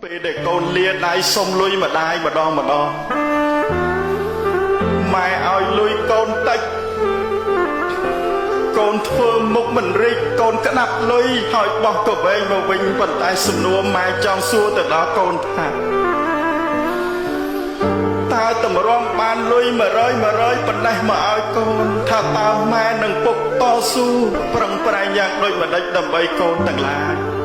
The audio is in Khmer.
ពេលដែលកូនលាដៃសុំលុយម្ដាយម្ដងម៉ែឲ្យលុយកូនតិចកូនធ្វើមុខមិនរីកកូនក្តាប់លុយហើយបោះទៅវែងមកវិញប៉ុន្តែសំណួរម៉ែចង់សួរទៅដល់កូនថាតើតម្រាំបានលុយ100ប៉ុណ្ណេះមកឲ្យកូនថាតើម៉ែនឹងពុកតស៊ូប្រឹងប្រែងយ៉ាងដូចម្ដេចដើម្បីកូនទាំងឡាយ